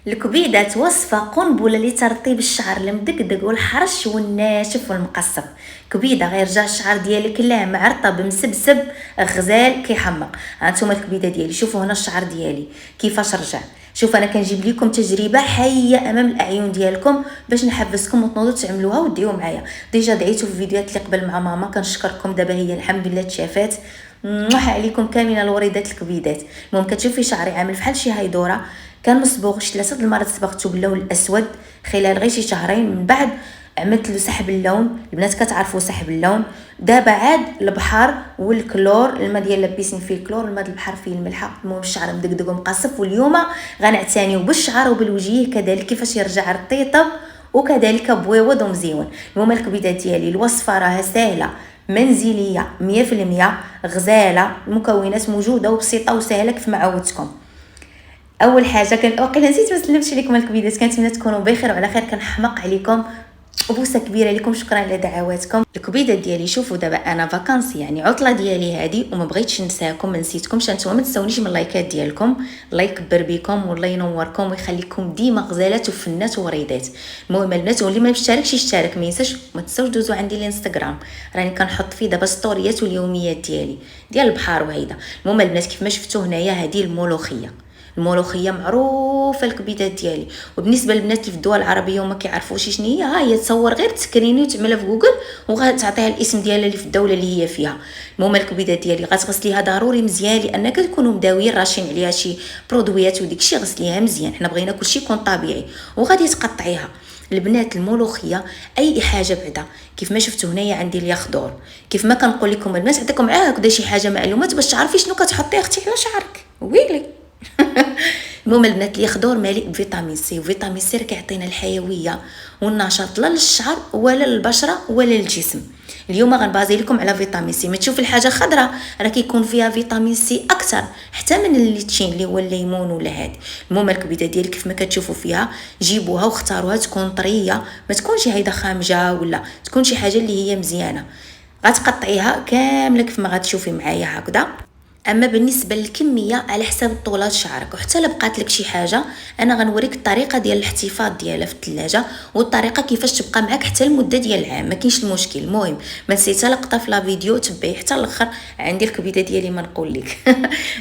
الكبيدات وصفة قنبلة لترطيب الشعر المدقدق والحرش والناشف والمقصف. كبيدة غيرجع الشعر ديالك لاعب رطب مسبسب غزال كيحمق. هانتوما الكبيدة ديالي، شوفوا هنا الشعر ديالي كيفاش رجع. شوف انا كنجيب لكم تجربه حيه امام الاعين ديالكم باش نحفزكم وتنوضوا تعملوها وديو معايا. ديجا دعيتوا في الفيديوهات اللي قبل مع ماما، كنشكركم. دابا هي الحمد لله تشافات. نوح عليكم كاملين الوريدات الكبيدات. المهم كتشوفي شعري عامل فحال شي هيدوره، كان مصبوغ 3 المرات، صبغته باللون الاسود خلال غير شي شهرين. من بعد عملت له سحب اللون، البنات كتعرفوا سحب اللون. دابا عاد البحر والكلور، الماء ديال لابسين فيه الكلور، الماء البحر فيه الملحه. المهم الشعر مدقدق ومقصف. واليوم غنعتنيو بالشعر وبالوجه كذلك كيفاش يرجع رطيطب وكذلك بويوض ومزيون. المهم الكبيدات ديالي الوصفه راها سهله منزليه 100%، غزاله، المكونات موجوده وبسيطه وسهله كيف ما عودتكم. اول حاجه واقيلا نسيت ما سلمتش لكم الكبيدات، كنتمنى تكونوا بخير وعلى خير. كنحماق عليكم وبوسه كبيره لكم، شكرا على دعواتكم. الكبيده ديالي شوفوا دابا انا فاكانسي يعني عطله ديالي هذه وما بغيتش ننساكم، ما نسيتكمش نتوما. ما تنسونيش من اللايكات ديالكم، الله يكبر بكم والله ينوركم ويخليكم ديما غزالات وفنات وريدات. المهم البنات واللي ما مشتركش يشترك، ما ينساش ما تنساوش دوزوا عندي الانستغرام، راني كنحط فيه دابا ستوريات واليوميات ديالي ديال البحر وهيدا. المهم البنات كيف ما شفتوا هنايا هذه الملوخيه. الملوخيه معروفه الكبيدات ديالي، وبالنسبه للبنات اللي في الدول العربيه وما كيعرفوش شنو هي، ها هي تصور غير تسكريني وتعملها في جوجل وغتعطيها الاسم ديالها اللي في الدوله اللي هي فيها. المهم الكبيدات ديالي غتغسليها ضروري مزيان لانك تكونوا مداويين راشين عليها شي برودويات وديكشي، غسليها مزيان، حنا بغينا كلشي يكون طبيعي. وغادي تقطعيها البنات الملوخيه اي حاجه بعدا كيف ما شفتوا هنايا عندي اليخضر. كيف ما كنقول لكم الناس عندكم هكذا شي حاجه معلومات باش تعرفي شنو كتحطي اختي على شعرك ويلي. المهم البنات اليخضر مليء بفيتامين سي، وفيتامين سي كيعطينا الحيويه والنشاط لا للشعر ولا للبشره ولا للجسم. اليوم غنبازي لكم على فيتامين سي. ما تشوف الحاجه خضراء راه كيكون فيها فيتامين سي اكثر حتى من الليتشين اللي هو الليمون ولا هاد. المهم الكبيده ديالي كيف ما كتشوفوا فيها جيبوها واختاروها تكون طريه، ما تكونش هيدا خامجه ولا تكون شي حاجه اللي هي مزيانه. غتقطعيها كامله كيف ما غتشوفي معايا هكذا. اما بالنسبه للكميه على حساب طولات شعرك، وحتى الا بقات لك شي حاجه انا غنوريك الطريقه ديال الاحتفاظ ديالها في الثلاجه والطريقه كيفاش تبقى معك حتى المده ديال العام، ما كاينش المشكل. المهم ما نسيتها لقطه في لا فيديو، تبعي حتى الاخر عندي الكبيده ديالي ما نقول لك.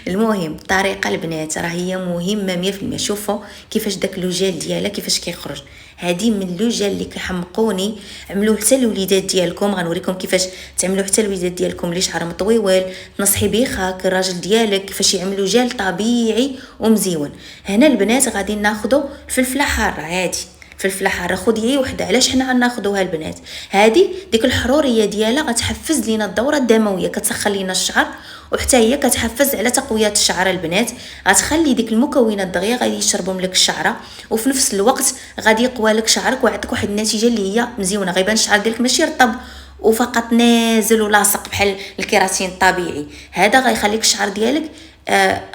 المهم الطريقه البنات راه هي مهمه 100%. شوفوا كيفاش داك لو جيل ديالها كيفاش كيخرج، هذه من لو جيل اللي كيحمقوني. عملوه حتى الوليدات ديالكم، غنوريكم كيفاش تعملوا حتى الوليدات ديالكم اللي شعرهم طويوال. تنصحي بخاك الراجل ديالك كيفاش يعملوا جيل طبيعي ومزيون. هنا البنات غادي ناخذوا الفلفله حاره عادي، فلفله حاره خدي وحده. علاش حنا غناخذوها البنات؟ هذه ديك الحروريه ديالها غتحفز لينا الدوره الدمويه، كتسخن لينا الشعر، وحتى هي كتحفز على تقويه الشعر البنات. غتخلي ديك المكونات دغيا غادي يشربوا لك الشعره، وفي نفس الوقت غادي يقوى لك شعرك ويعطيك واحد النتيجه اللي هي مزيونه. غيبان الشعر ديالك ماشي رطب وفقط نازل ولاصق بحال الكيراتين الطبيعي، هذا غيخليك الشعر ديالك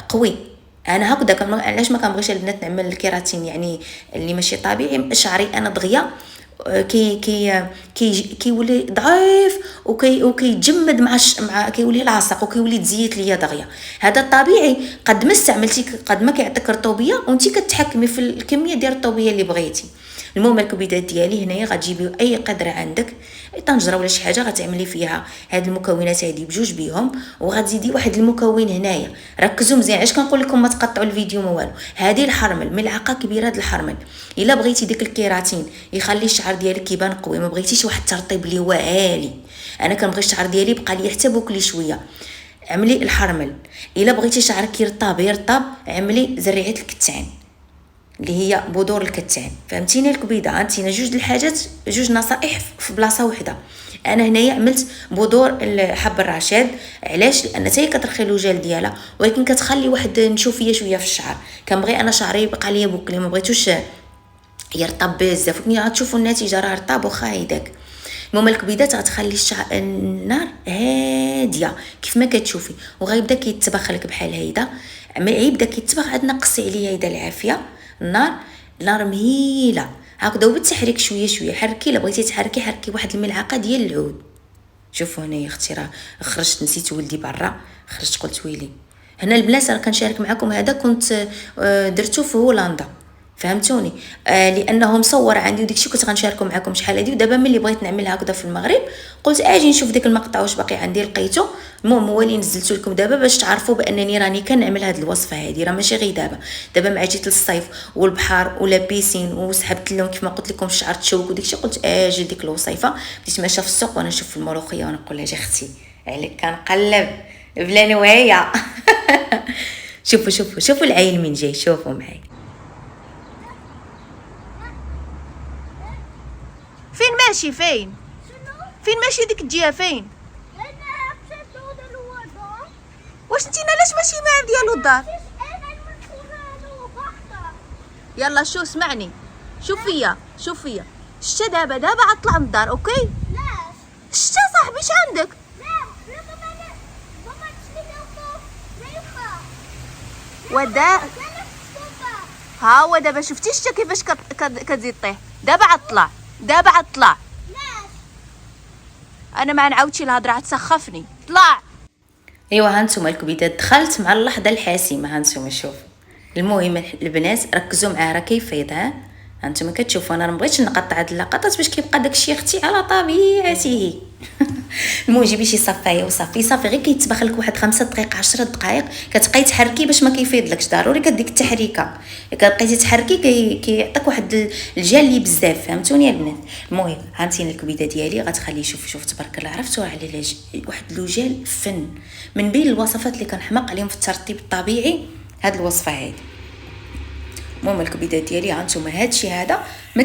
قوي. انا هكذا علاش ما كنبغيش البنات نعمل الكيراتين يعني اللي ماشي طبيعي. شعري انا دغيا كيولي ضعيف وكيتجمد مع كيولي لاصق وكيولي تزيت ليا دغيا. هذا الطبيعي قد ما استعملتي قد ما كيعطيك رطوبيه وانت كتحكمي في الكميه ديال الرطوبيه اللي بغيتي. المهم الكبيدات ديالي هنايا غتجيبي اي قدره عندك، طنجره ولا شي حاجه غتعملي فيها هاد المكونات هادي بجوج بيهم، وغتزيدي واحد المكون هنايا. ركزوا مزيان، علاش كنقول لكم ما تقطعوا الفيديو ما والو. هذه الحرمل، ملعقه كبيره د الحرمل. الا بغيتي ديك الكيراتين يخلي الشعر ديالك يبان قوي، ما بغيتيش واحد الترطيب اللي هو عالي، انا كنبغي الشعر ديالي يبقى لي حتى بوكلي شويه، عملي الحرمل. الا بغيتي شعرك يرطب عملي زريعه الكتان اللي هي بذور الكتان. فهمتيني الكبيده؟ انتينا جوج الحاجات، جوج نصائح في بلاصه واحده. انا هنايا عملت بذور حب الرشاد. علاش؟ لان حتى هي كترخي الوجال ديالها ولكن كتخلي واحد نشوفيه شويه في الشعر. كنبغي انا شعري يبقى ليا بوكلي، ما بغيتوش يرطب بزاف. كي غتشوفوا النتيجه راه رطب وخا هيداك. المهم الكبيدات غتخلي النار هاديه كيف ما كتشوفي، وغيبدا كيتبخ لك بحال هيدا. يبدا كيتبخ عاد نقصي عليه هيدا العافيه. النار مهيله هكذا وبالتحريك شويه شويه. حركي، الا بغيتي تحركي حركي واحد الملعقه ديال العود. شوفوا هنايا اختي راه خرجت نسيت ولدي برا، خرجت قلت ويلي. هنا البلاصه راه كنشارك معكم، هذا كنت درتو في هولندا. فهمتوني؟ لانه مصور عندي وداكشي كنت غنشاركو معكم شحال هادي. ودابا ملي بغيت نعملها هكذا في المغرب قلت اجي نشوف ديك المقطع واش باقي عندي لقيته. المهم هو اللي نزلته لكم دابا باش تعرفوا بانني راني كنعمل هاد الوصفه هادي، راه ماشي غير دابا مع جيت للصيف والبحر ولا بيسين وسحبت اللون كيف ما قلت لكم الشعر تشوك وداكشي، قلت اجي ديك الوصيفه. بديت ماشيه في السوق وانا نشوف في الملوخيه ونقول لها جي اختي عليك كنقلب بلا نوايا. شوفوا العين من جاي، شوفوا معايا فين ماشي. فين ماشي ديك الجهه فين؟ واش انتينا علاش ماشي مع ديالو الدار؟ يلا شو اسمعني، شوف فيا شتا دابا عطلع من الدار. اوكي شتا صاحبي اش عندك؟ ودا ها هو دابا شفتي شتا كيفاش كتزيد طيح. دابا عطلع انا ما نعاودش الهضره عتسخفني. طلع. ايوا هانتوما الكبيدات دخلت مع اللحظه الحاسمه. هانتوما شوفوا. المهم البنات ركزوا معاه راه كيفيض. هانتوما كتشوفوا انا مبغيتش نقطع هاد اللقطات باش كيبقى داكشي اختي على طبيعته. المهم جيبي شي صفايه وصافي غير كيتبخ لك واحد 5 دقائق 10 دقائق كتبقاي تحركي باش ما كيفيضلكش. ضروري كديك التحريكه كتبقيتي تحركي كيعطيك واحد الجالي بزاف. فهمتوني يا البنات؟ المهم هانتينا الكبيده ديالي غتخلي شوف تبارك الله عرفتوا على واحد لوجال فن من بين الوصفات اللي كنحماق عليهم في الترتيب الطبيعي هاد الوصفه هادي. المهم الكبيدات ديالي هانتوما هادشي هذا ما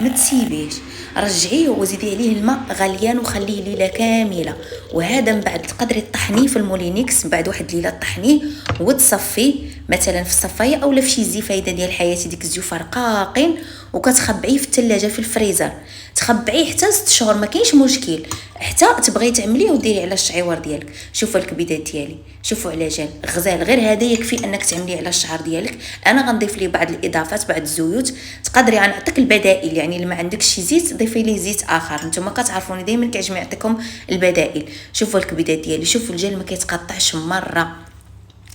تسيبيش، رجعيه وزيدي عليه الماء غليان وخليه ليله كامله. وهذا من بعد تقدري تطحنيه في المولينيكس من بعد واحد ليله طحنيه وتصفيه مثلا في الصفايه اولا في شي زفايده ديال حياتي ديك الزيوفه رقاقين وكتخبعيه في الثلاجه في الفريزر. تخبعيه حتى 6 شهور ما كاينش مشكل، حتى تبغي تعمليه وديري على الشعيور ديالك. شوفوا الكبيدات ديالي شوفوا على جال غزال غير هذا يكفي انك تعمليه على الشعر ديالك. انا غنضيف ليه بعض الاضافات بعض الزيوت تقدري غنعطيك البدائل، يعني اللي ما عندكش شي زيت ضيفي ليه زيت اخر. نتوما كتعرفوني دائما كيعجبني نعطيكم البدائل. شوفوا الكبيدات ديالي شوفوا الجل ما كيتقطعش مره.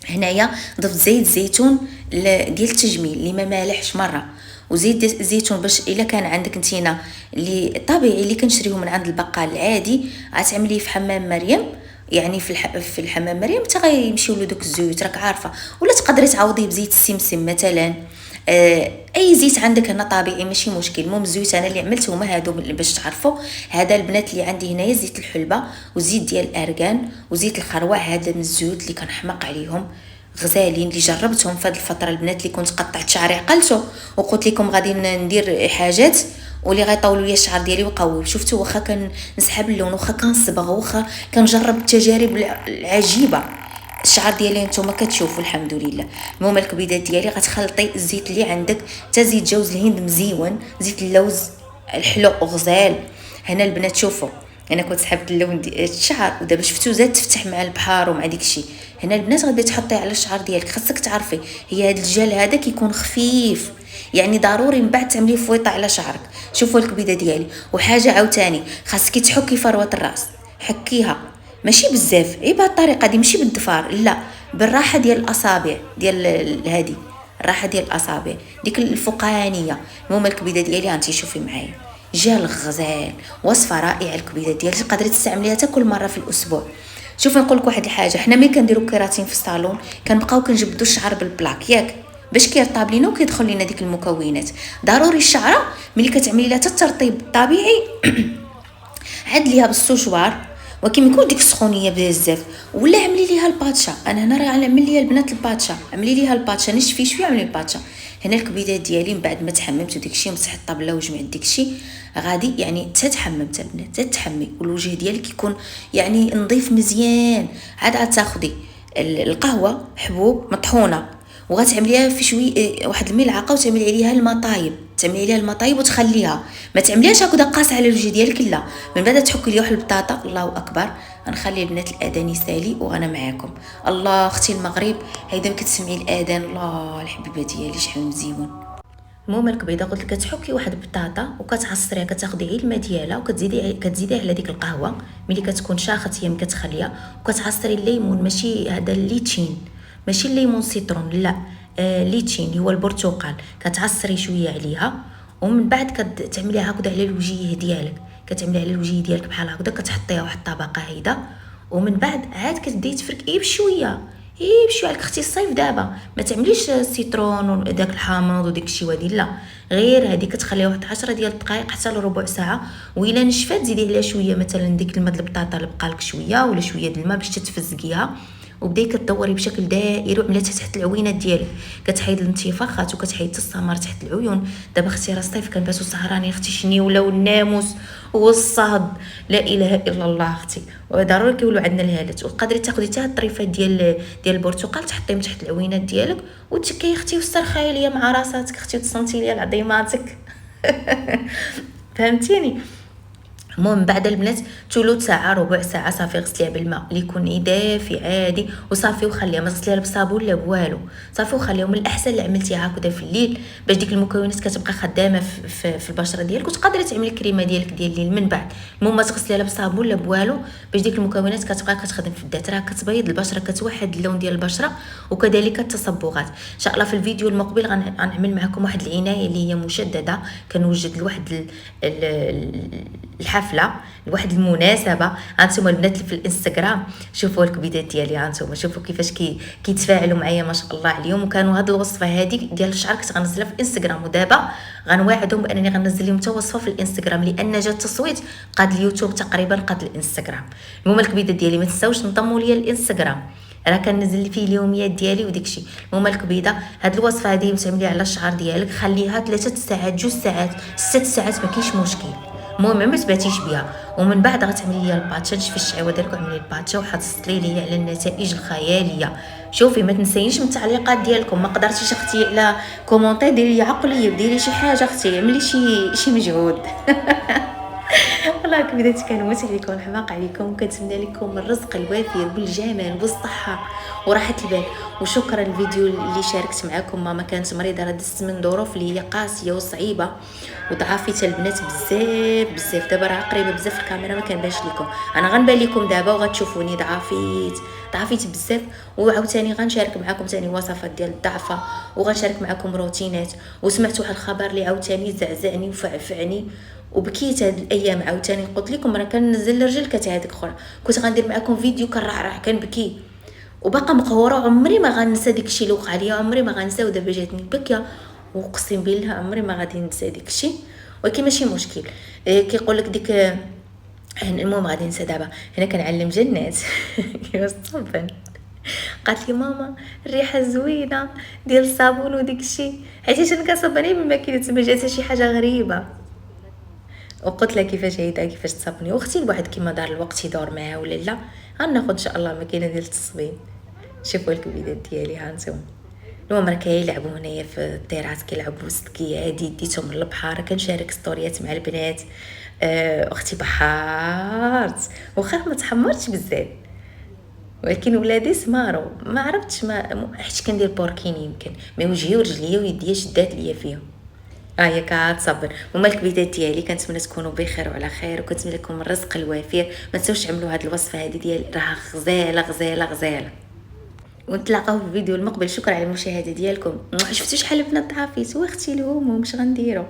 هنايا ضفت زيت زيتون ديال التجميل اللي ما مالحش مره، وزيت زيتون باش الا كان عندك نتينا اللي طبيعي اللي كنشريوه من عند البقال العادي غتعمليه في حمام مريم. يعني في الحمام مريم حتى غيمشيو له دوك الزيوت راك عارفه، ولا تقدري تعوضيه بزيت السمسم مثلا. اي زيت عندك هنا طبيعي ماشي مشكل. المهم الزيوت انا اللي عملتهم هادو باش تعرفوا. هذا البنات اللي عندي هنايا زيت الحلبه وزيت ديال الارغان وزيت الخروع. هذا من الزيوت اللي كنحماق عليهم غزالين اللي جربتهم في هذه الفتره البنات اللي كنت قطعت شعري عقلته وقلت لكم غادي ندير حاجات واللي غيطولوا لي الشعر ديالي ويقوي. شفتوا واخا كنسحب اللون واخا كنصبغ واخا كنجرب التجارب العجيبه الشعر ديالي نتوما كتشوفوا الحمد لله. المهم الكبيدات ديالي غتخلطي الزيت اللي عندك حتى زيت جوز الهند مزيون زيت اللوز الحلو غزال. هنا البنات شوفوا انا كنت سحبت اللون ديال الشعر ودابا شفتو زاد تفتح مع البحر ومع داكشي. هنا البنات غادي تحطيه على الشعر ديالك. خاصك تعرفي هي هذا الجل هذا كيكون خفيف، يعني ضروري من بعد تعمليه فويطه على شعرك. شوفوا الكبيده ديالي. وحاجه عاوتاني خاصك تحكي فروه الراس، حكيها ماشي بزاف غير بهذه الطريقه دي ماشي بالضفار لا بالراحه ديال الاصابع ديال هذه الراحه ديال الاصابع ديك الفوقانيه. المهم الكبيده ديالي هانتي شوفي معايا جال غزال وصفه رائعه. الكبيده ديالك تقدري تستعمليها حتى كل مره في الاسبوع. شوفي نقول لك واحد الحاجه، حنا ملي كنديروا كيراتين في الصالون كنبقاو كنجبدوا الشعر بالبلاك ياك باش كيرطاب لينا وكيدخل لينا ديك المكونات. ضروري الشعره ملي كتعملي لها الترطيب الطبيعي عاد ليها بالسوشوار ولكن يكون ديك السخونيه بزاف ولا عملي ليها الباتشا. انا هنا راه نعمل ليها البنات الباتشا، عملي ليها الباتشا نشفي شويه عملي الباتشا. هنا الكبيدات ديالي من بعد ما تحممت وداكشي مسحت الطبله وجمعت داكشي غادي يعني تتحممت البنات تتحمي والوجه ديالك يكون يعني نظيف مزيان. عاد تاخدي القهوه حبوب مطحونه وغتعمليها في شويه واحد الملعقه وتعملي عليها الماء طايب، تعملي عليها الماء طايب وتخليها ما تعمليهاش هكذا قاصه على الوجه ديالك لا. من بعد تحكي لي واحد البطاطا الله اكبر. غنخلي البنات الاذان يسالي وانا معاكم. الله اختي المغرب هيدا كتسمعي الاذان الله الحبيبه ديالي شحال مزيون. المهم الكبيده قلت لك كتحكي واحد البطاطا وكتعصريها كتاخدي غير الماء ديالها وكتزيديها على ديك القهوه ملي كتكون شاخت هي كتخليها وكتعصري الليمون ماشي هذا الليتشين ماشي الليمون سيترون لا ليتشين اللي هو البرتقال، كتعصري شويه عليها، ومن بعد كتعمليها هكذا على الوجه ديالك، كتعمليها على الوجه ديالك بحال هكذا، كتحطيها واحد الطبقه هيدا، ومن بعد عاد كتبداي تفركي بشويه بشويه. عليك اختي الصيف دابا ما تعمليش السيترون وداك الحامض وديك الشيء وادي، لا غير هذه كتخليها واحد 10 ديال الدقائق حتى لربع ساعه، وإلا نشفات زيدي عليها شويه مثلا ديك الماء البطاطا اللي بقالك شويه ولا شويه د الماء باش تتفزقيها، وبداي كدوري بشكل دائري وعملتها تحت العوينات ديالك، كتحيد الانتفاخات وكتحيد السمر تحت العيون. دابا اختي راه الصيف كنباتو سهرانين اختي، شني ولاو الناموس والصهد، لا اله الا الله اختي، وضروري كيولوا عندنا الهالات. وتقدري تاخدي حتى الطريفات ديال البرتقال تحطيهم تحت العوينات ديالك وتشكي اختي وسترخاي ليا مع راساتك اختي وتصنتي ليا العظيماتك. فهمتيني؟ المهم بعد البنات ثلث ساعه ربع ساعه صافي غسليها بالماء اللي يكون دافي عادي وصافي، وخليها ما تغسليها بالصابون لا بوالو صافي، وخليها. من الاحسن اللي عملتيها هكذا في الليل باش ديك المكونات كتبقى خدامه في البشره ديالك، وتقدري تعملي الكريمه ديالك ديال الليل من بعد. المهم ما تغسليها لا بالصابون لا بوالو باش ديك المكونات كتبقى كتخدم في الذات، راه كتبيض البشره، كتوحد اللون ديال البشره، وكذلك التصبغات. ان شاء الله في الفيديو المقبل غنعمل معكم واحد العنايه اللي هي مشدده، كنوجد لواحد الحفله لواحد المناسبه. هانتوما البنات في الانستغرام شوفوا الكبيدات ديالي، هانتوما شوفوا كيفاش كيتفاعلوا معايا ما شاء الله عليهم. وكانوا هاد الوصفه هذه ديال الشعر كنت غنزلها في الانستغرام، ودابا غنواعدهم بانني غنزل لهم حتى وصفه في الانستغرام، لان جا التصويت قاد اليوتيوب تقريبا قاد الانستغرام. المهم الكبيدات ديالي ما تنساوش تنضموا ليا الانستغرام، راه كنزل فيه اليوميات ديالي وداكشي. المهم الكبيده هاد الوصفه هذه تعمليها على الشعر ديالك، خليها 3 ساعات 2 ساعات 6 ساعات ما كاينش مشكل، المهم ما تباتيش بها. ومن بعد غتعملي ليا الباتشا، نشفي الشعوه ديالك وعملي الباتشا وحصلي لي على النتائج الخياليه. شوفي ما تنسينيش من التعليقات ديالكم، ما قدرتيش اختي على كومونتي ديري عقليه، ديري شي حاجه اختي، اعملي شي مجهود. والله كبدات كنموت عليكم الحماق عليكم، وكنتمنى لكم الرزق الوافر بالجمال والصحه وراحه البال. وشكرا الفيديو اللي شاركت معكم، ماما كانت مريضه، راه دزت من ظروف اللي هي قاسيه وصعيبه، وضعفيت البنات بزاف. دابا راه قريبه بزاف الكاميرا ما كنبانش لكم، انا غنبان لكم دابا وغتشوفوني ضعفيت بزاف. وعاوتاني غنشارك معكم ثاني وصفات ديال الضعفه، وغنشارك معكم روتينات. وسمعت واحد الخبر اللي عاوتاني زعزعني وفعفعني وبكيت هاد الايام. عاوتاني قلت لكم راه كننزل لرجل هذيك اخرى، كنت غندير معكم فيديو كنرعرع كنبكي وباقا مقهوره، عمري ما غنسى داكشي اللي وقع ليا، عمري ما غنسى. ودابا جاتني بكيه وقسم بالله عمري ما غادي ننسى داكشي، ولكن ماشي مشكل. كيقول لك ديك المهم غادي ننسى. دابا هنا كنعلم جنات كيفاش تصبن. قالت لي ماما الريحه زوينه ديال الصابون وديك الشيء، حيت انا كنصبني بالماكله تما جاتها شي حاجه غريبه. وقلت لها كيفاش هيدا كيفاش تصابني، واختي الواحد كيما دار الوقت يدور معاها ولا لا غناخذ ان شاء الله ماكينه ديال التصبين. شوفوا الكبيدات ديالي هانتوما. المهم راه كيلعبوا هنايا في الطيرات، كيلعبوا وسطكي عادي، ديتهم من البحر، كنشارك ستوريات مع البنات. اختي بحارت واخا ما تحمرتش بزاف، ولكن ولادي سمارو ما عرفتش، ما حيت كندير بوركين يمكن، مي وجهي ورجليا ويديا شدات ليا فيهم. هي كتصبر. هما الكبيدات ديالي كنتمنى تكونوا بخير وعلى خير، وكنتمنى لكم الرزق الوافر. ما تنساوش تعملوا هذه الوصفه هذه ديال راها غزاله. ونتلاقاو في الفيديو المقبل. شكرا على المشاهده ديالكم. شفتوا شحال البنات ضعفيت واختي الهموم، واش غنديروا؟